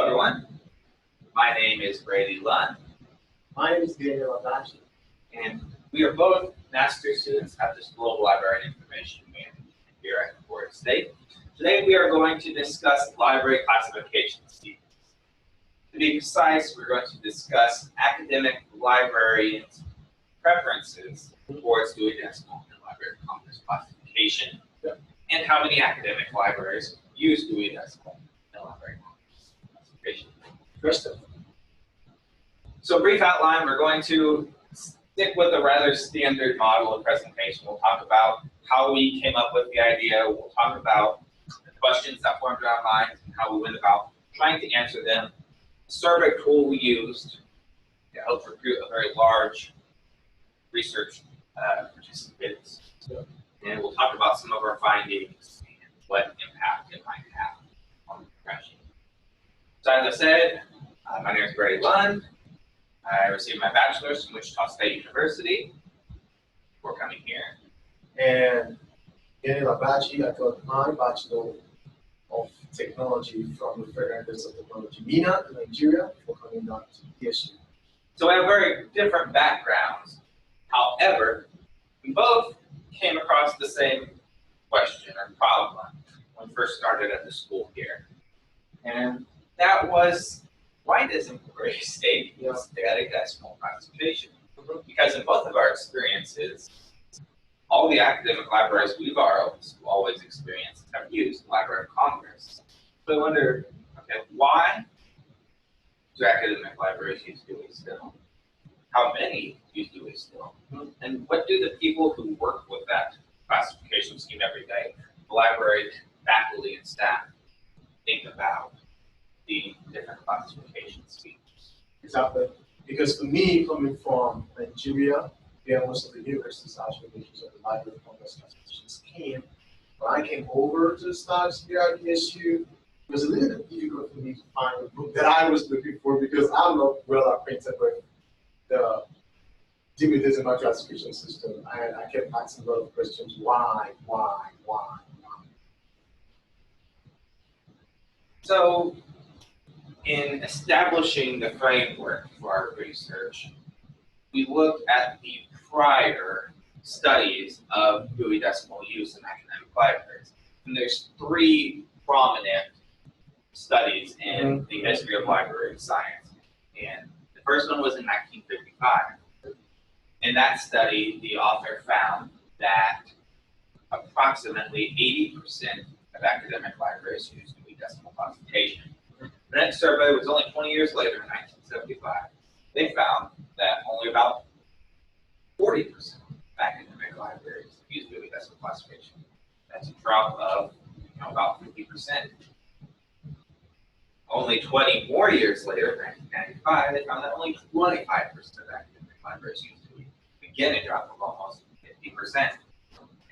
everyone. My name is Brady Lund. My name is Daniel Adachi. And we are both master's students at the School of Library and Information Management here at Florida State. Today we are going to discuss library classification schemes. To be precise, we're going to discuss academic librarians' preferences towards Dewey Decimal and Library of Congress classification, and how many academic libraries use Dewey Decimal and Library of Congress classification. So brief outline, we're going to stick with a rather standard model of presentation. We'll talk about how we came up with the idea. We'll talk about the questions that formed in our minds and how we went about trying to answer them. The survey tool we used to help recruit a very large research participants. And we'll talk about some of our findings and what impact it might have on the profession. So as I said, my name is Brady Lund. I received my bachelor's from Wichita State University before coming here. And Daniel Adachi, I got my Bachelor of Technology from the Federal University of Technology, MENA, in Nigeria, before coming down to ESU. So we have very different backgrounds. However, we both came across the same question or problem when we first started at the school here. And that was, why doesn't Florida State use static decimal classification? Because in both of our experiences, all the academic libraries we've always experienced have used the Library of Congress. So I wonder, okay, why do academic libraries use Dewey still? How many use Dewey still? And what do the people who work with that classification scheme every day, the library, faculty, and staff, think about the different classification schemes? Exactly. Because for me, coming from Nigeria, where most of the universities actually make use of the Library of Congress classification scheme, when I came over to start here at ESU, it was a little bit difficult for me to find the book that I was looking for because I'm not well acquainted with the Dewey Decimal classification system. And I kept asking a lot of questions. Why? So, in establishing the framework for our research, we looked at the prior studies of Dewey Decimal use in academic libraries. And there's three prominent studies in the history of library science. And the first one was in 1955. In that study, the author found that approximately 80% of academic libraries use Dewey Decimal classification. The next survey was only 20 years later, in 1975. They found that only about 40% of academic libraries use Dewey Decimal classification. That's a drop of about 50%. Only 20 more years later, in 1995, they found that only 25% of academic libraries use Dewey. Again, a drop of almost 50%.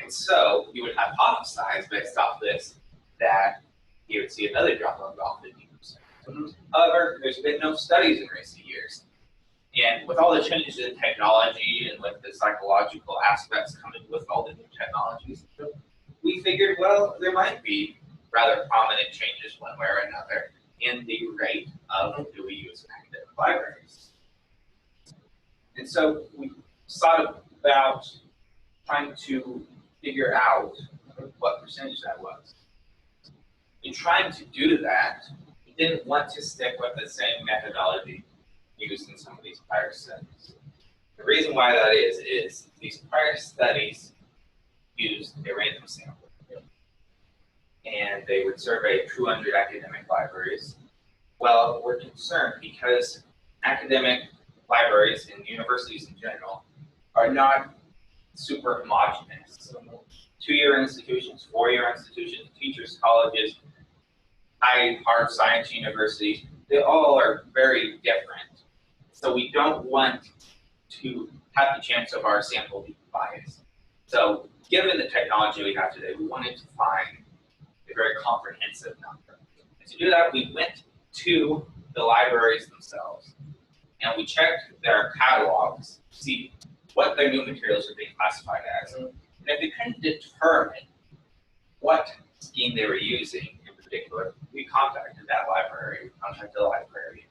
And so you would hypothesize based off this that you would see another drop of about 50%. However, there's been no studies in recent years. And with all the changes in technology and with the psychological aspects coming with all the new technologies, we figured, well, there might be rather prominent changes one way or another in the rate of Dewey use in academic libraries. And so we thought about trying to figure out what percentage that was. In trying to do that, we didn't want to stick with the same methodology used in some of these prior studies. The reason why that is these prior studies used a random sample. And they would survey 200 academic libraries. Well, we're concerned because academic libraries and universities in general are not super homogeneous. 2-year institutions, 4-year institutions, teachers, colleges, hard science universities, they all are very different. So we don't want to have the chance of our sample being biased. So given the technology we have today, we wanted to find a very comprehensive number. And to do that, we went to the libraries themselves and we checked their catalogs to see what their new materials are being classified as. And if we couldn't determine what scheme they were using in particular, we contacted that library, we contacted the library,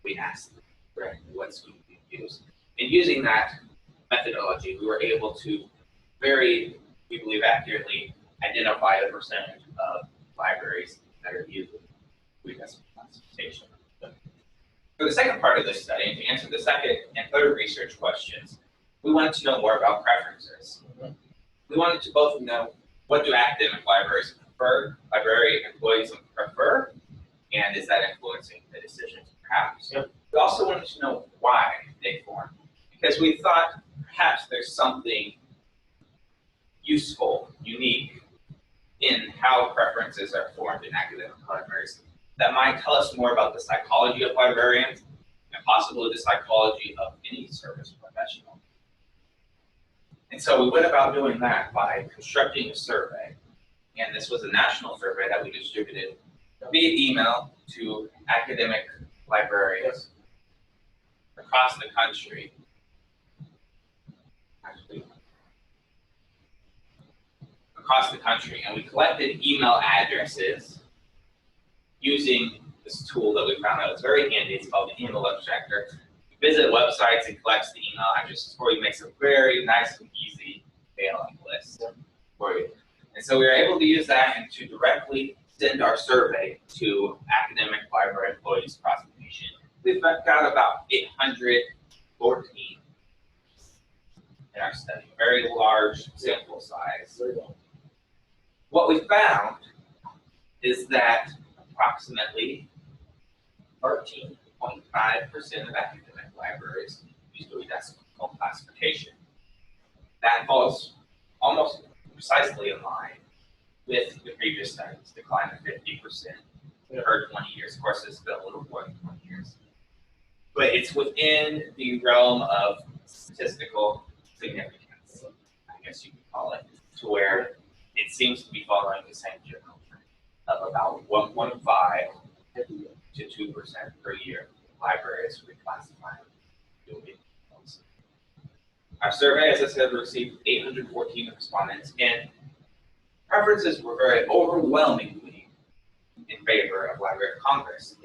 we asked them directly what school we use. And using that methodology, we were able to very, we believe accurately, identify the percentage of libraries that are using decimal classification. For the second part of this study, to answer the second and third research questions, we wanted to know more about preferences. We wanted to both know what do academic libraries prefer, library employees prefer, and is that influencing the decisions perhaps. Yep. We also wanted to know why they formed, because we thought perhaps there's something useful, unique in how preferences are formed in academic libraries that might tell us more about the psychology of librarians and possibly the psychology of any service professional. And so we went about doing that by constructing a survey. And this was a national survey that we distributed via email to academic librarians across the country. And we collected email addresses using this tool that we found out is very handy. It's called the email abstractor. You visit websites and collects the email addresses for you, makes a very nice and easy mailing list for you. And so we were able to use that and to directly send our survey to academic library employees across the nation. We've got about 814 in our study, very large sample size. What we found is that approximately 13.5% of academic libraries use Dewey Decimal Classification. That falls almost precisely in line with the previous study's decline of 50% per 20 years. Of course, it's been a little more than 20 years. But it's within the realm of statistical significance, I guess you could call it, to where it seems to be following the same general trend of about 1.5 to 2% per year. Libraries reclassify. Our survey, as I said, received 814 respondents, and preferences were very overwhelmingly in favor of Library of Congress.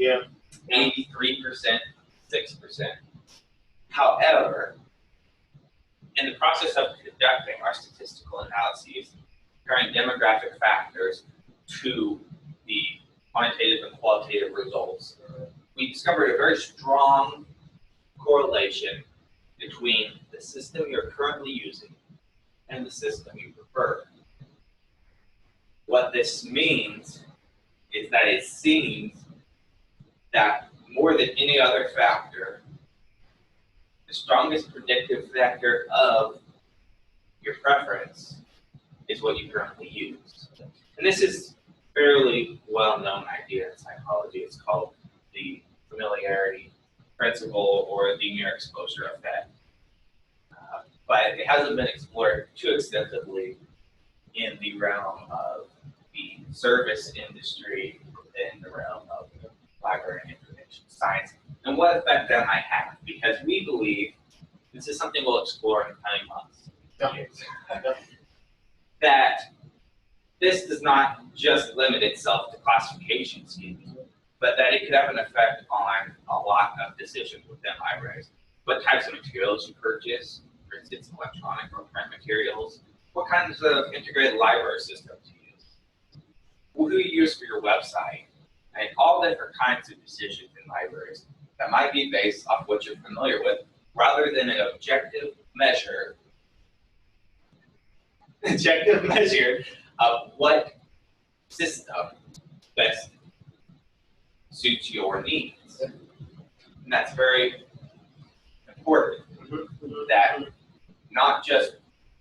83%, 6%. However, in the process of conducting our statistical analyses, comparing demographic factors to the quantitative and qualitative results, we discovered a very strong correlation between the system you're currently using and the system you prefer. What this means is that it seems that more than any other factor, the strongest predictive factor of your preference is what you currently use. And this is a fairly well-known idea in psychology. It's called the familiarity principle or the mere exposure effect. But it hasn't been explored too extensively in the realm of the service industry, within the realm of library and information science, and what effect that might have, because we believe this is something we'll explore in the coming months. That this does not just limit itself to classification schemes, but that it could have an effect on a lot of decisions within libraries. What types of materials you purchase, for instance, electronic or print materials, what kinds of integrated library systems you use, who you use for your website, and all different kinds of decisions in libraries that might be based off what you're familiar with, rather than an objective measure of what system best suits your needs. And that's very important, that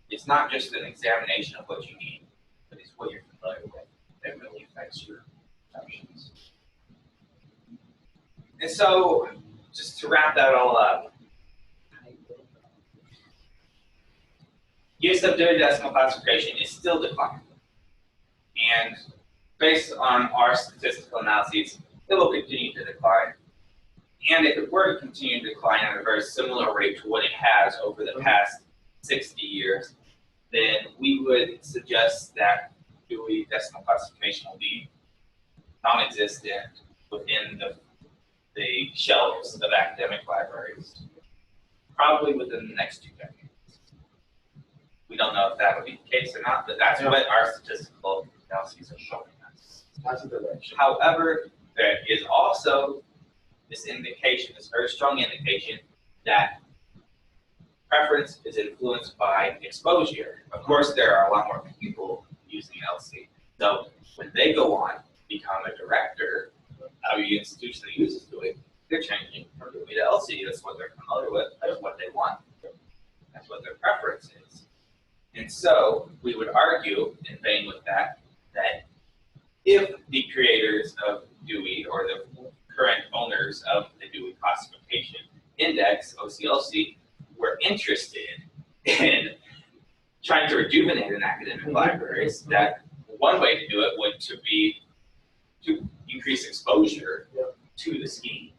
it's not just an examination of what you need, but it's what you're familiar with that really affects your perceptions. And so, just to wrap that all up, use of Dewey Decimal Classification is still declining. And based on our statistical analyses, it will continue to decline. And if it were to continue to decline at a very similar rate to what it has over the past 60 years, then we would suggest that Dewey Decimal Classification will be non-existent within the shelves of academic libraries, probably within the next 2 decades. We don't know if that would be the case or not, but that's what our statistical analyses are showing us. That's a direction. However, there is also this indication, this very strong indication, that preference is influenced by exposure. Of course, there are a lot more people using LC. So when they go on, become a director of the institution that uses DUI, they're changing from DUI to LC. That's what they're familiar with. That's what they want. That's what their preference is. And so we would argue, in vain with that, that if the creators of DUI or the current owners of the DUI classification index, OCLC, were interested in trying to rejuvenate an academic libraries, that one way to do it would be to increase exposure to the scheme.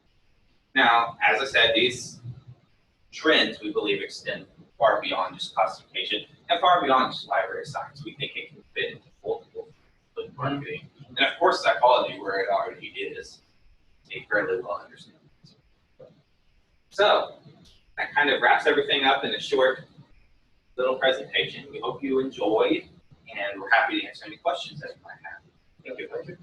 Now, as I said, these trends, we believe, extend far beyond just classification and far beyond just library science. We think it can fit into multiple marketing. And of course, psychology, where it already is a fairly well understood. So that kind of wraps everything up in a short little presentation. We hope you enjoyed, and we're happy to answer any questions that you might have. Thank you.